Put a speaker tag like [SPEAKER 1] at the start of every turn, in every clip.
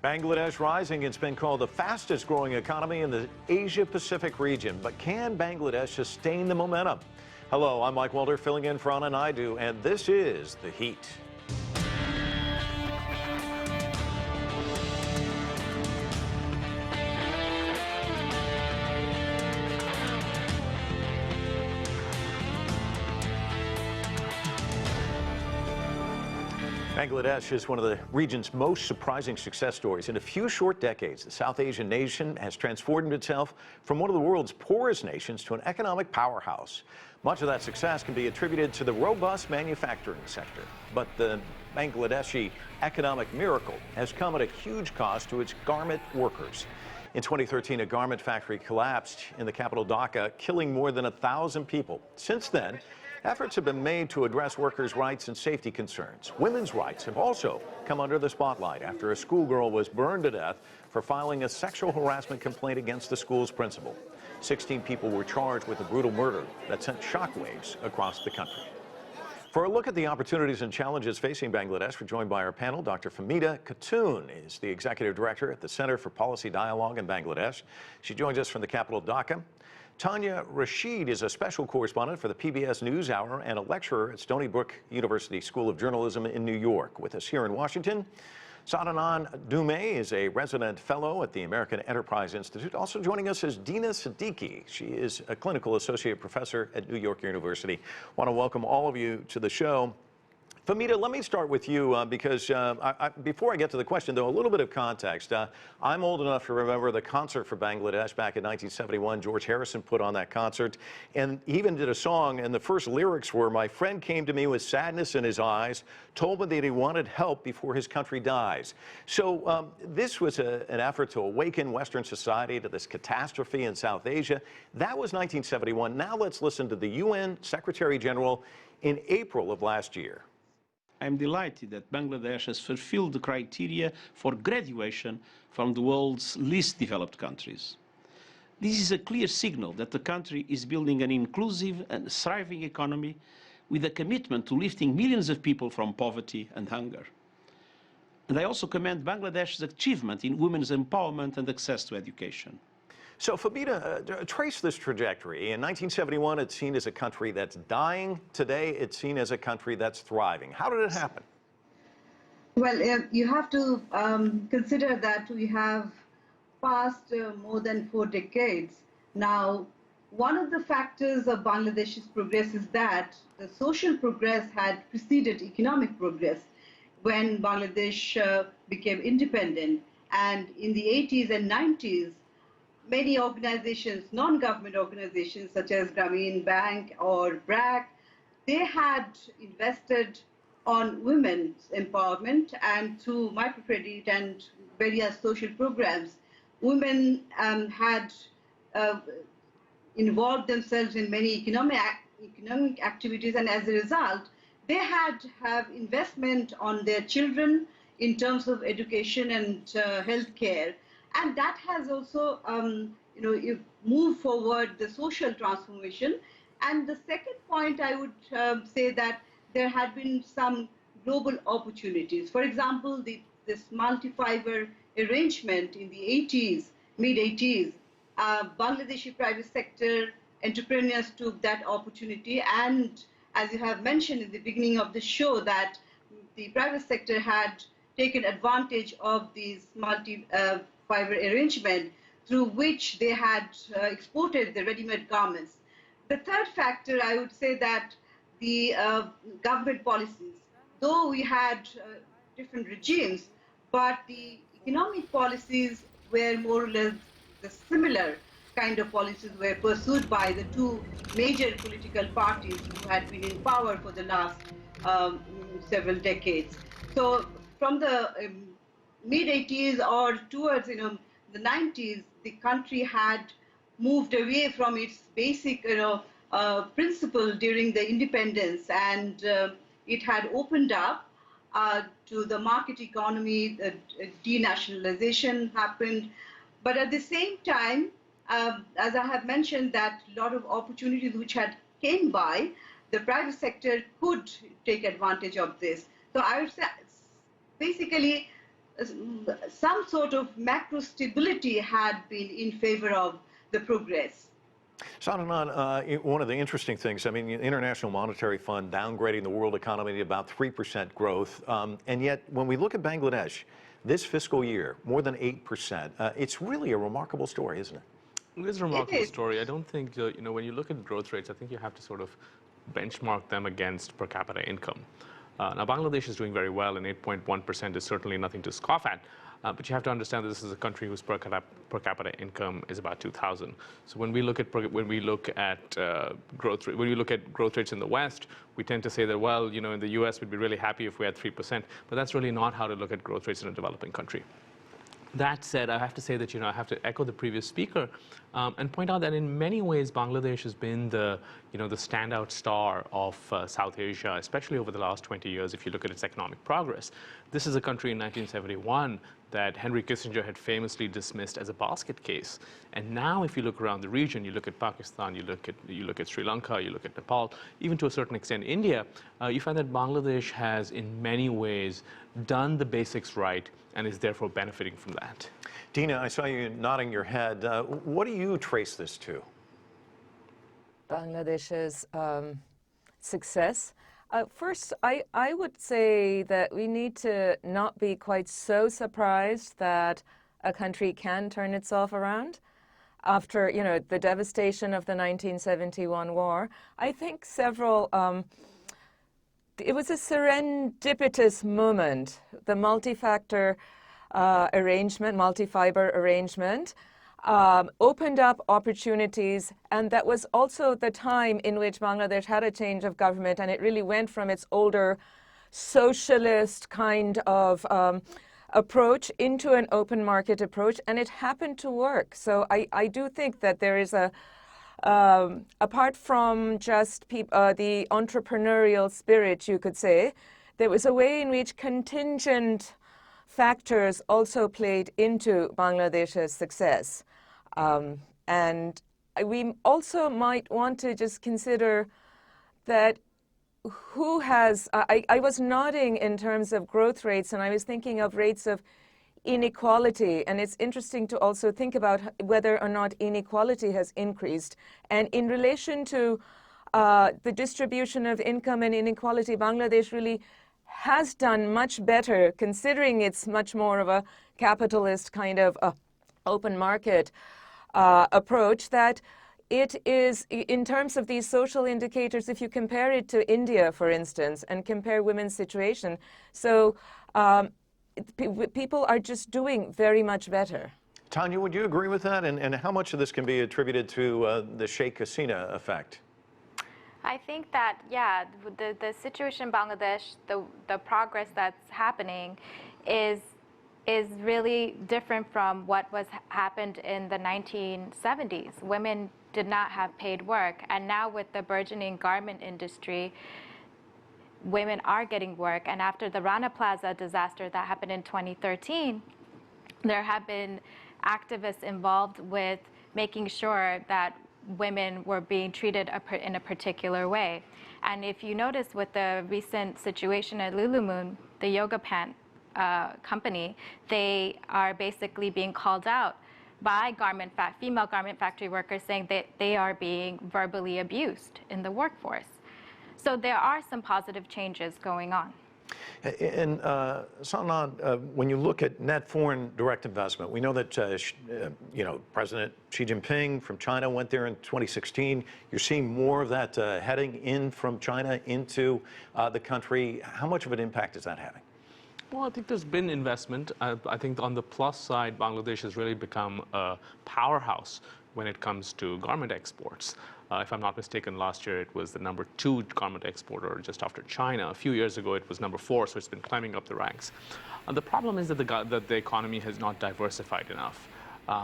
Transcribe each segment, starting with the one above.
[SPEAKER 1] Bangladesh rising. It's been called the fastest growing economy in the Asia-Pacific region. But can Bangladesh sustain the momentum? Hello, I'm Mike Walter, filling in for Rana Plaza, and this is The Heat. Bangladesh is one of the region's most surprising success stories. In a few short decades, the South Asian nation has transformed itself from one of the world's poorest nations to an economic powerhouse. Much of that success can be attributed to the robust manufacturing sector. But the Bangladeshi economic miracle has come at a huge cost to its garment workers. In 2013, a garment factory collapsed in the capital Dhaka, killing more than 1,000 people. Since then, efforts have been made to address workers' rights and safety concerns. Women's rights have also come under the spotlight after a schoolgirl was burned to death for filing a sexual harassment complaint against the school's principal. 16 people were charged with a brutal murder that sent shockwaves across the country. For a look at the opportunities and challenges facing Bangladesh, we're joined by our panel. Dr. Fahmida Khatun is the executive director at the Center for Policy Dialogue in Bangladesh. She joins us from the capital, Dhaka. Tania Rashid is a special correspondent for the PBS NewsHour and a lecturer at Stony Brook University School of Journalism in New York. With us here in Washington, Sadanand Dhume is a resident fellow at the American Enterprise Institute. Also joining us is Dina Siddiqi. She is a clinical associate professor at New York University. I want to welcome all of you to the show. Fahmida, let me start with you because before I get to the question, though, a little bit of context. I'm old enough to remember the concert for Bangladesh back in 1971. George Harrison put on that concert and even did a song, and the first lyrics were, "My friend came to me with sadness in his eyes, told me that he wanted help before his country dies." So this was an effort to awaken Western society to this catastrophe in South Asia. That was 1971. Now let's listen to the UN Secretary General in April of last year.
[SPEAKER 2] I'm delighted that Bangladesh has fulfilled the criteria for graduation from the world's least developed countries. This is a clear signal that the country is building an inclusive and thriving economy with a commitment to lifting millions of people from poverty and hunger. And I also commend Bangladesh's achievement in women's empowerment and access to education.
[SPEAKER 1] So, Fahmida, trace this trajectory. In 1971, it's seen as a country that's dying. Today, it's seen as a country that's thriving. How did it happen?
[SPEAKER 3] Well, you have to consider that we have passed more than 4 decades. Now, one of the factors of Bangladesh's progress is that the social progress had preceded economic progress when Bangladesh became independent. And in the 80s and 90s, many organizations, non-government organizations such as Grameen Bank or BRAC, they had invested on women's empowerment, and through microcredit and various social programs, women had involved themselves in many economic activities, and as a result, they had to have investment on their children in terms of education and health care. And that has also, moved forward the social transformation. And the second point, I would say that there had been some global opportunities. For example, this multi-fiber arrangement in the 80s, mid-80s, Bangladeshi private sector entrepreneurs took that opportunity. And as you have mentioned in the beginning of the show, that the private sector had taken advantage of these multi-fiber arrangement through which they had exported the ready-made garments. The third factor, I would say that the government policies, though we had different regimes, but the economic policies were more or less the similar kind of policies were pursued by the two major political parties who had been in power for the last several decades. So from the mid-80s or towards the 90s, the country had moved away from its basic principle during the independence, and it had opened up to the market economy. Denationalization happened, but at the same time, as I have mentioned, that a lot of opportunities which had came by, the private sector could take advantage of this. So I would say basically some sort of macro stability had been in favor of the progress.
[SPEAKER 1] Sadanand, one of the interesting things, I mean, the International Monetary Fund downgrading the world economy to about 3% growth, and yet when we look at Bangladesh, this fiscal year, more than 8%, it's really a remarkable story, isn't it?
[SPEAKER 4] It is a remarkable story. I don't think, when you look at growth rates, I think you have to sort of benchmark them against per capita income. Now, Bangladesh is doing very well, and 8.1% is certainly nothing to scoff at. But you have to understand that this is a country whose per capita income is about 2,000. So when we look at growth rates in the West, we tend to say that, well, in the U.S. we'd be really happy if we had 3%. But that's really not how to look at growth rates in a developing country. That said, I have to say that I have to echo the previous speaker and point out that in many ways Bangladesh has been the standout star of South Asia, especially over the last 20 years. If you look at its economic progress, this is a country in 1971 that Henry Kissinger had famously dismissed as a basket case. And now, if you look around the region, you look at Pakistan, you look at Sri Lanka, you look at Nepal, even to a certain extent India, you find that Bangladesh has, in many ways, done the basics right and is therefore benefiting from that.
[SPEAKER 1] Dina, I saw you nodding your head. What do you trace this to?
[SPEAKER 5] Bangladesh's success. First, I would say that we need to not be quite so surprised that a country can turn itself around after, the devastation of the 1971 war. I think it was a serendipitous moment. The multi-factor arrangement, multi-fiber arrangement, opened up opportunities, and that was also the time in which Bangladesh had a change of government, and it really went from its older socialist kind of approach into an open market approach, and it happened to work. So I do think that there is apart from just the entrepreneurial spirit, you could say, there was a way in which contingent factors also played into Bangladesh's success. And we also might want to just consider that I was nodding in terms of growth rates, and I was thinking of rates of inequality, and it's interesting to also think about whether or not inequality has increased. And in relation to the distribution of income and inequality, Bangladesh really has done much better, considering it's much more of a capitalist kind of open market approach, that it is, in terms of these social indicators, if you compare it to India, for instance, and compare women's situation, so people are just doing very much better.
[SPEAKER 1] Tania, would you agree with that? And how much of this can be attributed to the Sheikh Hasina effect?
[SPEAKER 6] I think that, yeah, the situation in Bangladesh, the progress that's happening is really different from what happened in the 1970s. Women did not have paid work, and now with the burgeoning garment industry, women are getting work. And after the Rana Plaza disaster that happened in 2013, there have been activists involved with making sure that women were being treated in a particular way. And if you notice with the recent situation at Lululemon, the yoga pant company, they are basically being called out by female garment factory workers, saying that they are being verbally abused in the workforce. So there are some positive changes going on.
[SPEAKER 1] And Sadanand, when you look at net foreign direct investment, we know that President Xi Jinping from China went there in 2016. You're seeing more of that heading in from China into the country. How much of an impact is that having?
[SPEAKER 4] Well, I think there's been investment. I think on the plus side, Bangladesh has really become a powerhouse when it comes to garment exports. If I'm not mistaken, last year it was the #2 garment exporter, just after China. A few years ago, it was #4, so it's been climbing up the ranks. And the problem is that the economy has not diversified enough.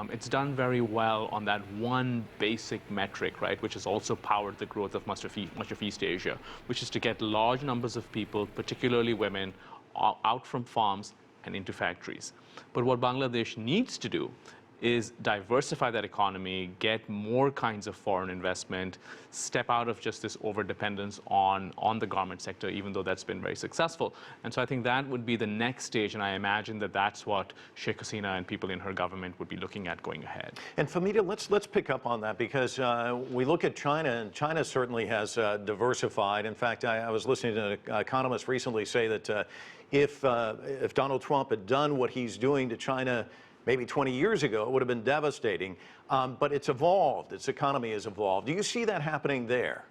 [SPEAKER 4] It's done very well on that one basic metric, right, which has also powered the growth of much of East Asia, which is to get large numbers of people, particularly women, out from farms and into factories. But what Bangladesh needs to do is diversify that economy, get more kinds of foreign investment, step out of just this over-dependence on the garment sector, even though that's been very successful. And so I think that would be the next stage, and I imagine that that's what Sheikh Hasina and people in her government would be looking at going ahead.
[SPEAKER 1] And Fahmida, let's pick up on that, because we look at China, and China certainly has diversified. In fact, I was listening to an economist recently say that if Donald Trump had done what he's doing to China maybe 20 years ago, it would have been devastating. But it's evolved. Its economy has evolved. Do you see that happening there?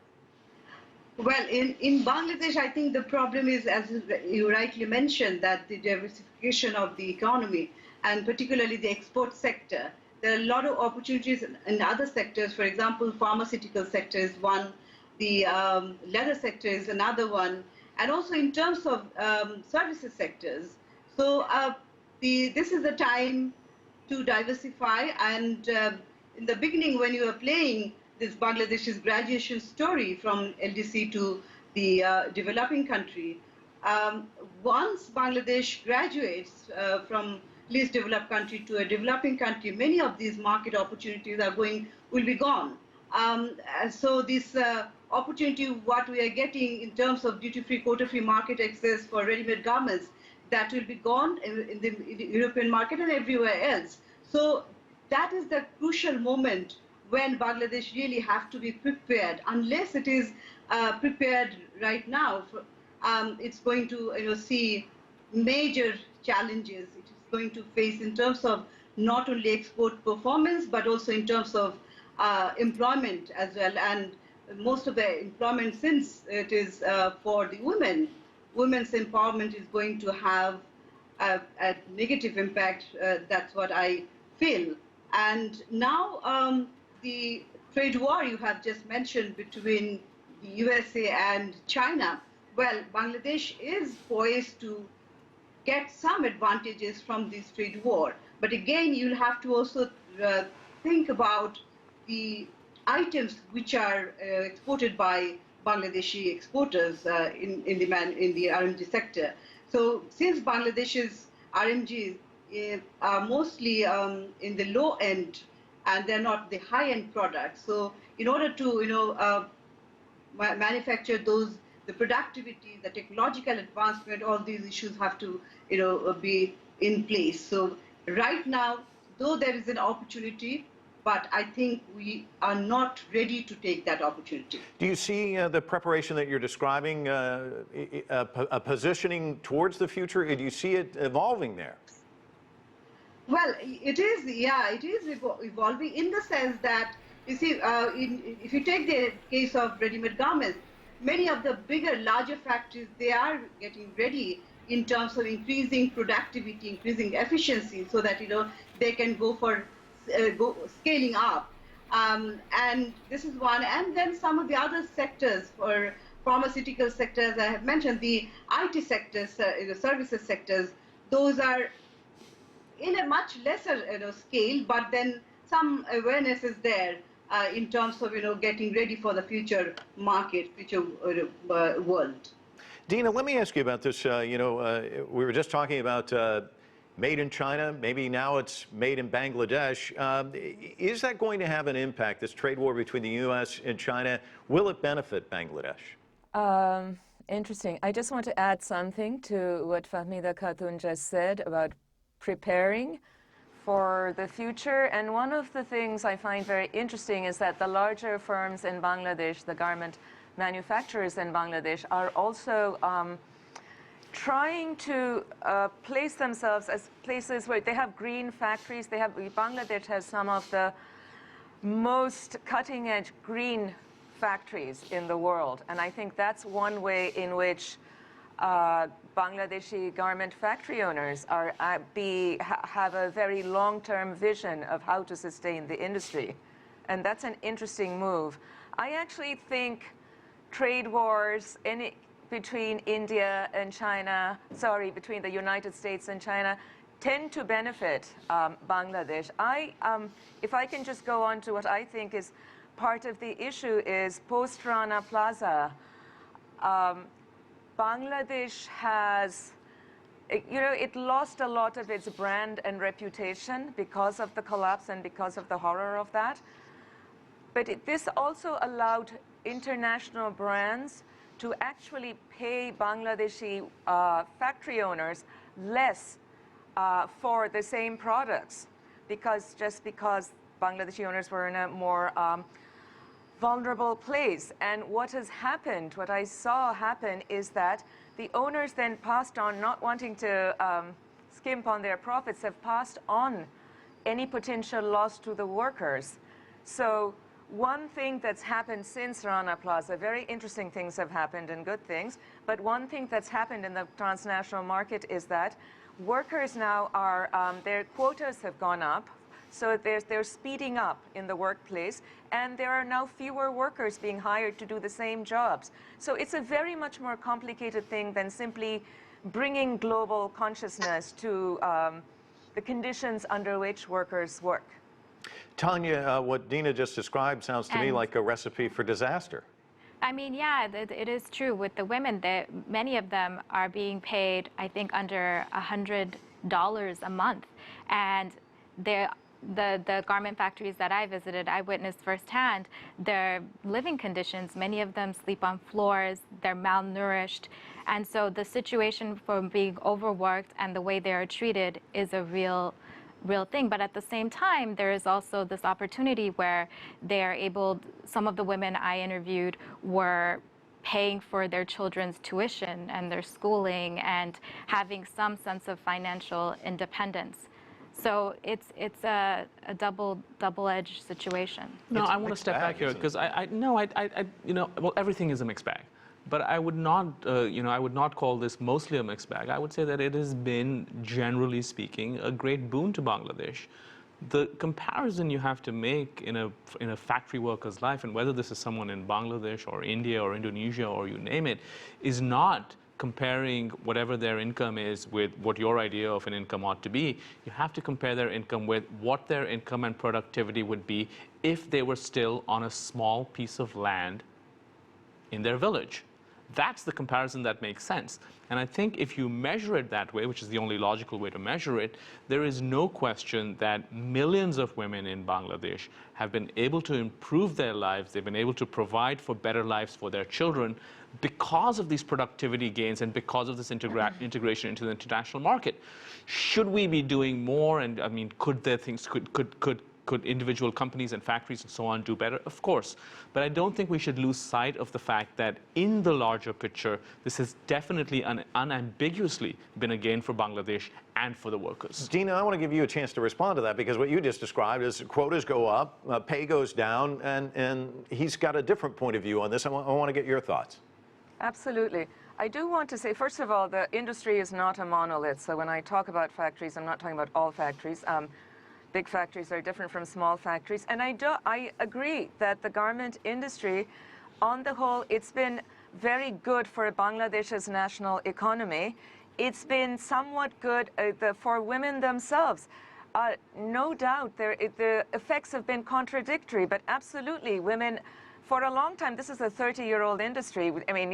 [SPEAKER 3] Well, in Bangladesh, I think the problem is, as you rightly mentioned, that the diversification of the economy, and particularly the export sector. There are a lot of opportunities in other sectors. For example, pharmaceutical sector is one, the leather sector is another one, and also in terms of services sectors. So this is the time to diversify. And in the beginning, when you were playing this Bangladesh's graduation story from LDC to the developing country, once Bangladesh graduates from least developed country to a developing country, many of these market opportunities will be gone. So this opportunity, what we are getting in terms of duty-free, quota-free market access for ready-made garments, that will be gone in the European market and everywhere else. So that is the crucial moment when Bangladesh really have to be prepared. Unless it is prepared right now, it's going to see major challenges it is going to face in terms of not only export performance, but also in terms of employment as well. And most of the employment, since it is for the women, women's empowerment is going to have a negative impact. That's what I feel. And now the trade war you have just mentioned between the USA and China, well, Bangladesh is poised to get some advantages from this trade war. But again, you'll have to also think about the items which are exported by Bangladeshi exporters in the RMG sector. So since Bangladesh's RMGs are mostly in the low end and they're not the high end products, so in order to manufacture those, the productivity, the technological advancement, all these issues have to be in place. So right now, though there is an opportunity, but I think we are not ready to take that opportunity.
[SPEAKER 1] Do you see the preparation that you're describing, a positioning towards the future? Do you see it evolving there?
[SPEAKER 3] Well, it is, yeah, it is evolving in the sense that, you see, if you take the case of ready-made garments, many of the bigger, larger factories, they are getting ready in terms of increasing productivity, increasing efficiency, so that they can go for scaling up. And this is one. And then some of the other sectors, for pharmaceutical sectors, I have mentioned the IT sectors, the services sectors, those are in a much lesser scale, but then some awareness is there in terms of getting ready for the future market, future world.
[SPEAKER 1] Dina, let me ask you about this. We were just talking about made in China, maybe now it's made in Bangladesh. Is that going to have an impact, this trade war between the U.S. and China? Will it benefit Bangladesh?
[SPEAKER 5] Interesting. I just want to add something to what Fahmida Khatun just said about preparing for the future. And one of the things I find very interesting is that the larger firms in Bangladesh, the garment manufacturers in Bangladesh, are also trying to place themselves as places where they have green factories. Bangladesh has some of the most cutting-edge green factories in the world. And I think that's one way in which Bangladeshi garment factory owners have a very long-term vision of how to sustain the industry. And that's an interesting move. I actually think trade wars between India and China, between the United States and China, tend to benefit Bangladesh. If I can just go on to what I think is part of the issue is post-Rana Plaza, Bangladesh has it lost a lot of its brand and reputation because of the collapse and because of the horror of that. But this also allowed international brands to actually pay Bangladeshi factory owners less for the same products, because Bangladeshi owners were in a more vulnerable place. And what has happened, what I saw happen, is that the owners then passed on, not wanting to skimp on their profits, have passed on any potential loss to the workers. So one thing that's happened since Rana Plaza, very interesting things have happened and good things, but one thing that's happened in the transnational market is that workers now are, their quotas have gone up, so they're speeding up in the workplace, and there are now fewer workers being hired to do the same jobs. So it's a very much more complicated thing than simply bringing global consciousness to the conditions under which workers work.
[SPEAKER 1] Tania, what Dina just described sounds to me like a recipe for disaster.
[SPEAKER 6] I mean, yeah, it is true. With the women, many of them are being paid, I think, under $100 a month. And the garment factories that I visited, I witnessed firsthand their living conditions. Many of them sleep on floors, they're malnourished. And so the situation for being overworked and the way they are treated is a real thing. But at the same time, there is also this opportunity where they are able, some of the women I interviewed were paying for their children's tuition and their schooling and having some sense of financial independence. So it's a double-edged situation.
[SPEAKER 4] No,
[SPEAKER 1] It's a
[SPEAKER 4] I want to
[SPEAKER 1] mixed
[SPEAKER 4] step
[SPEAKER 1] bag,
[SPEAKER 4] back here
[SPEAKER 1] isn't it?
[SPEAKER 4] because well, everything is a mixed bag. But I would not, I would not call this mostly a mixed bag. I would say that it has been, generally speaking, a great boon to Bangladesh. The comparison you have to make in a factory worker's life, and whether this is someone in Bangladesh or India or Indonesia or you name it, is not comparing whatever their income is with what your idea of an income ought to be. You have to compare their income with what their income and productivity would be if they were still on a small piece of land in their village. That's the comparison that makes sense. And I think if you measure it that way, which is the only logical way to measure it, there is no question that millions of women in Bangladesh have been able to improve their lives. They've been able to provide for better lives for their children because of these productivity gains and because of this integration into the international market. Should we be doing more? And I mean, could individual companies and factories and so on do better? Of course. But I don't think we should lose sight of the fact that in the larger picture, this has definitely unambiguously been a gain for Bangladesh and for the workers.
[SPEAKER 1] Dina, I want to give you a chance to respond to that, because what you just described is quotas go up, pay goes down, and he's got a different point of view on this. I want to get your thoughts.
[SPEAKER 5] Absolutely. I do want to say, first of all, the industry is not a monolith. So when I talk about factories, I'm not talking about all factories. Big factories are different from small factories. And I agree that the garment industry, on the whole, it's been very good for Bangladesh's national economy. It's been somewhat good for women themselves. No doubt, the effects have been contradictory, but absolutely, women, for a long time, this is a 30-year-old industry. I mean,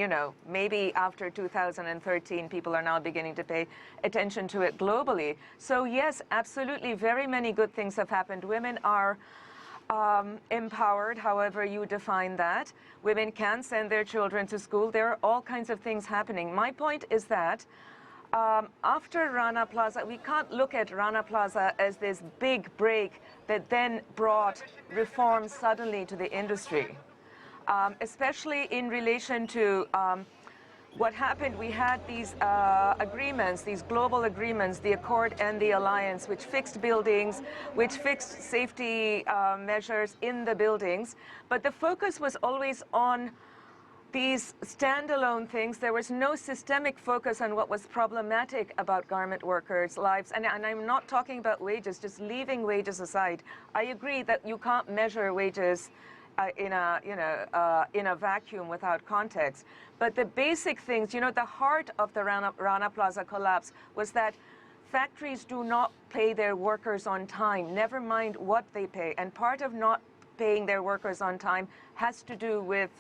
[SPEAKER 5] maybe after 2013, people are now beginning to pay attention to it globally. So yes, absolutely, very many good things have happened. Women are empowered, however you define that. Women can send their children to school. There are all kinds of things happening. My point is that after Rana Plaza, we can't look at Rana Plaza as this big break that then brought reforms suddenly to the industry. Especially in relation to what happened. We had these agreements, these global agreements, the Accord and the Alliance, which fixed buildings, which fixed safety measures in the buildings. But the focus was always on these standalone things. There was no systemic focus on what was problematic about garment workers' lives. And I'm not talking about wages, just leaving wages aside. I agree that you can't measure wages in a vacuum without context. But the basic things, the heart of the Rana Plaza collapse was that factories do not pay their workers on time, never mind what they pay. And part of not paying their workers on time has to do with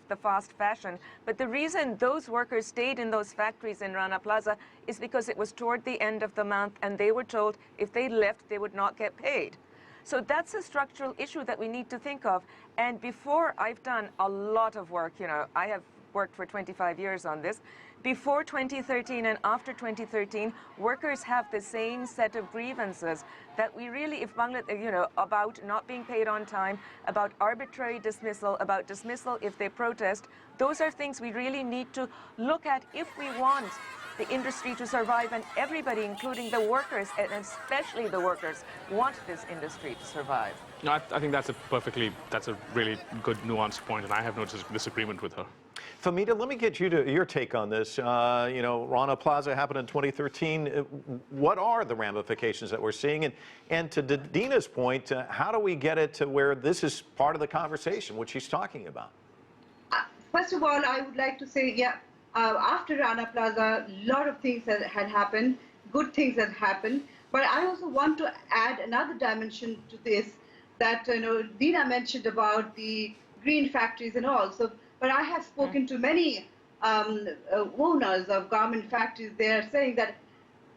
[SPEAKER 5] the fast fashion. But the reason those workers stayed in those factories in Rana Plaza is because it was toward the end of the month and they were told if they left, they would not get paid. So that's a structural issue that we need to think of. And before, I've done a lot of work, you know, I have worked for 25 years on this. Before 2013 and after 2013, workers have the same set of grievances that we really, if Bangladesh, you know, about not being paid on time, about arbitrary dismissal, about dismissal if they protest. Those are things we really need to look at if we want the industry to survive, and everybody, including the workers, and especially the workers, want this industry to survive.
[SPEAKER 4] No, I think that's a really good nuanced point, and I have no disagreement with her.
[SPEAKER 1] Fahmida, let me get you to your take on this. You know, Rana Plaza happened in 2013. What are the ramifications that we're seeing? And to Dina's point, how do we get it to where this is part of the conversation, what she's talking about?
[SPEAKER 3] First of all, I would like to say, yeah, after Rana Plaza, a lot of things had happened, good things had happened. But I also want to add another dimension to this that, you know, Dina mentioned about the green factories and all. So, but I have spoken to many owners of garment factories. They are saying that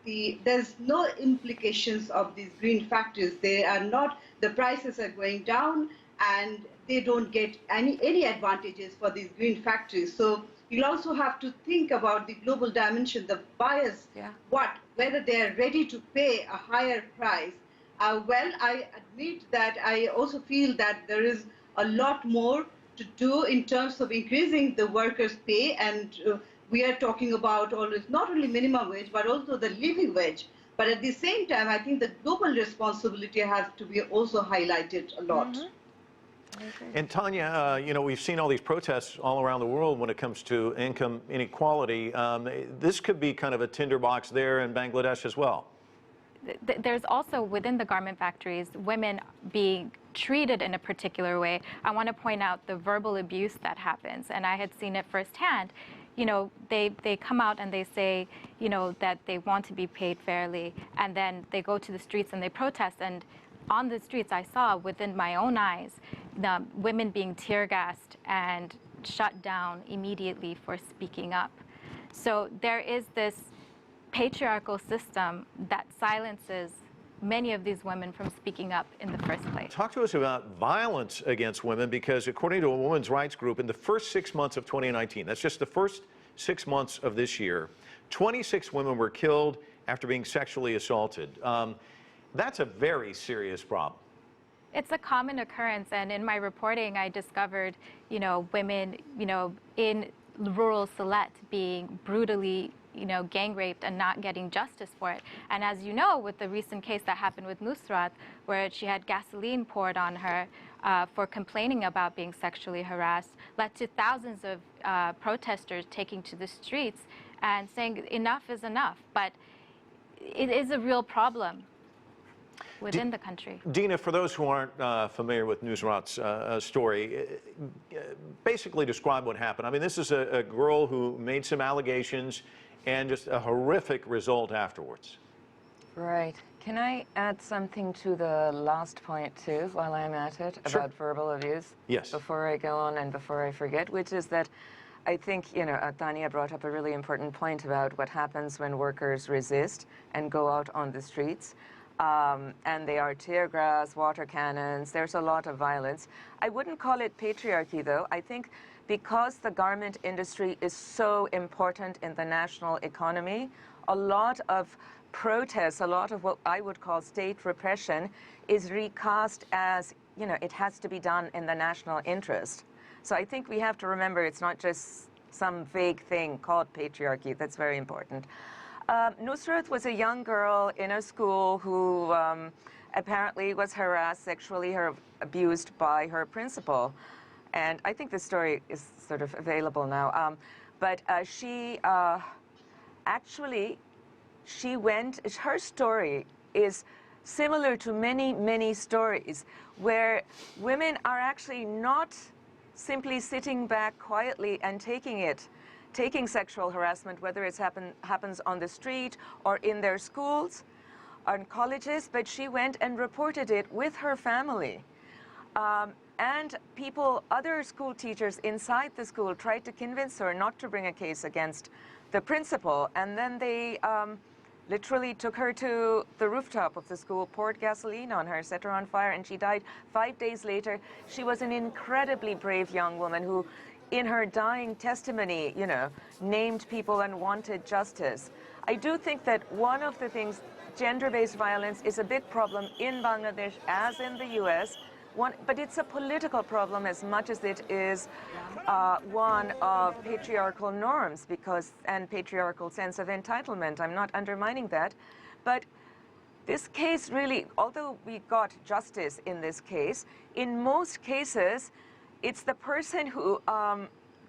[SPEAKER 3] there's no implications of these green factories. They are not, the prices are going down and they don't get any advantages for these green factories. So you'll also have to think about the global dimension, the buyers, whether they're ready to pay a higher price. Well, I admit that I also feel that there is a lot more to do in terms of increasing the workers' pay, and we are talking about always not only minimum wage but also the living wage. But at the same time, I think the global responsibility has to be also highlighted a lot.
[SPEAKER 1] And Tania, you know, we've seen all these protests all around the world when it comes to income inequality. This could be kind of a tinderbox there in Bangladesh as well.
[SPEAKER 6] There's also within the garment factories women being treated in a particular way. I want to point out the verbal abuse that happens, and I had seen it firsthand. You know, they come out and they say, you know, that they want to be paid fairly, and then they go to the streets and they protest. And on the streets, I saw within my own eyes the women being tear gassed and shut down immediately for speaking up. So there is this patriarchal system that silences many of these women from speaking up in the first place.
[SPEAKER 1] Talk to us about violence against women, because according to a women's rights group, in the first 6 months of 2019, that's just the first 6 months of this year, 26 women were killed after being sexually assaulted. That's a very serious problem.
[SPEAKER 6] It's a common occurrence, and in my reporting, I discovered, you know, women, you know, in rural Sylhet being brutally, you know, gang raped and not getting justice for it. And as you know, with the recent case that happened with Nusrat, where she had gasoline poured on her for complaining about being sexually harassed, led to thousands of protesters taking to the streets and saying enough is enough. But it is a real problem within the country.
[SPEAKER 1] Dina, for those who aren't familiar with Nusrat's story, basically describe what happened. I mean, this is a girl who made some allegations and just a horrific result afterwards.
[SPEAKER 5] Right. Can I add something to the last point, too, while I'm at it, about verbal abuse?
[SPEAKER 1] Yes.
[SPEAKER 5] Before I go on and before I forget, which is that I think, you know, Tania brought up a really important point about what happens when workers resist and go out on the streets. And they are tear gas, water cannons, there's a lot of violence. I wouldn't call it patriarchy, though. I think because the garment industry is so important in the national economy, a lot of protests, a lot of what I would call state repression is recast as, you know, it has to be done in the national interest. So I think we have to remember it's not just some vague thing called patriarchy. That's very important. Nusrat was a young girl in a school who apparently was harassed, sexually abused by her principal. And I think the story is sort of available now. But she actually, her story is similar to many, many stories where women are actually not simply sitting back quietly and taking sexual harassment, whether it happens on the street or in their schools or in colleges, but she went and reported it with her family. And people, other school teachers inside the school tried to convince her not to bring a case against the principal. And then they literally took her to the rooftop of the school, poured gasoline on her, set her on fire, and she died 5 days later. She was an incredibly brave young woman who, in her dying testimony, you know, named people and wanted justice. I do think that one of the things, gender-based violence is a big problem in Bangladesh as in the US, but it's a political problem as much as it is one of patriarchal norms and patriarchal sense of entitlement. I'm not undermining that, but this case really, although we got justice in this case, in most cases, it's the person who,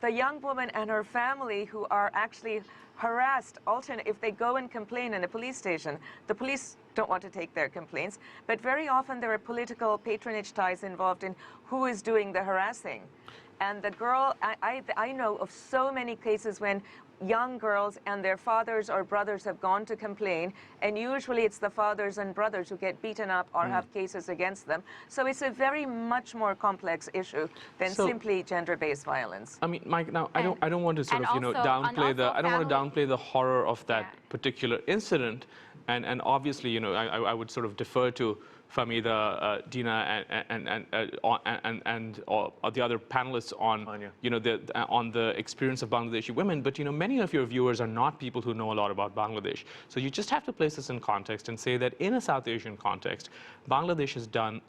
[SPEAKER 5] the young woman and her family who are actually harassed. If they go and complain in a police station, the police don't want to take their complaints, but very often there are political patronage ties involved in who is doing the harassing. And the girl, I know of so many cases when young girls and their fathers or brothers have gone to complain, and usually it's the fathers and brothers who get beaten up or have cases against them. So it's a very much more complex issue than simply gender-based violence.
[SPEAKER 4] I mean, Mike, now I don't want to sort of, you know, downplay the horror of that particular incident, and obviously, you know, I would sort of defer to Fahmida, Dina, and the other panelists on,
[SPEAKER 1] Tania.
[SPEAKER 4] you know, on the experience of Bangladeshi women. But you know, many of your viewers are not people who know a lot about Bangladesh. So you just have to place this in context and say that in a South Asian context, Bangladesh has done,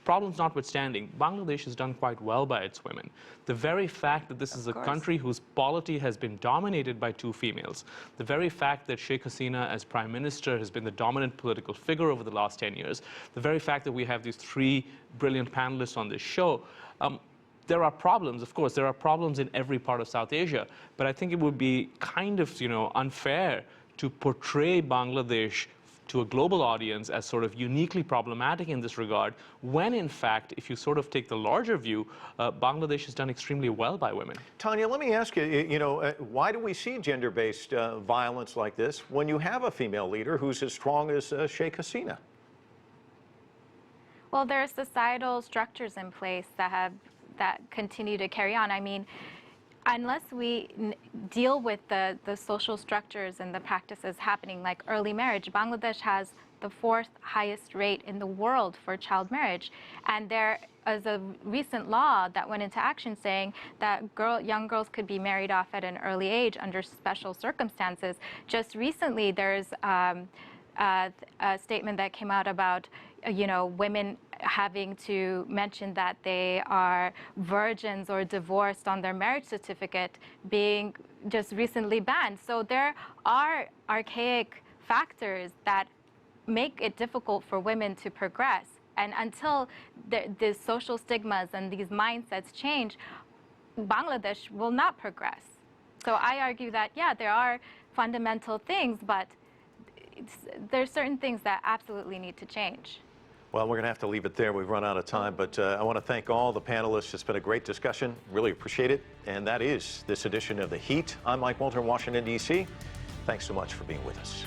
[SPEAKER 4] problems notwithstanding, Bangladesh has done quite well by its women. The very fact that this is a country whose polity has been dominated by two females, the very fact that Sheikh Hasina as prime minister has been the dominant political figure over the last 10 years, the very fact that we have these three brilliant panelists on this show, there are problems, of course, there are problems in every part of South Asia, but I think it would be kind of, you know, unfair to portray Bangladesh to a global audience as sort of uniquely problematic in this regard, when in fact, if you sort of take the larger view, Bangladesh has done extremely well by women.
[SPEAKER 1] Tania, let me ask you, you know, why do we see gender-based violence like this when you have a female leader who's as strong as Sheikh Hasina?
[SPEAKER 6] Well, there are societal structures in place that continue to carry on. I mean, unless we deal with the social structures and the practices happening, like early marriage, Bangladesh has the 4th highest rate in the world for child marriage. And there is a recent law that went into action saying that young girls could be married off at an early age under special circumstances. Just recently, there's a statement that came out about, you know, women having to mention that they are virgins or divorced on their marriage certificate being just recently banned. So there are archaic factors that make it difficult for women to progress. And until the social stigmas and these mindsets change, Bangladesh will not progress. So I argue that, yeah, there are fundamental things, but there's certain things that absolutely need to change.
[SPEAKER 1] Well, we're going to have to leave it there. We've run out of time, but I want to thank all the panelists. It's been a great discussion. Really appreciate it. And that is this edition of The Heat. I'm Mike Walter in Washington, D.C. Thanks so much for being with us.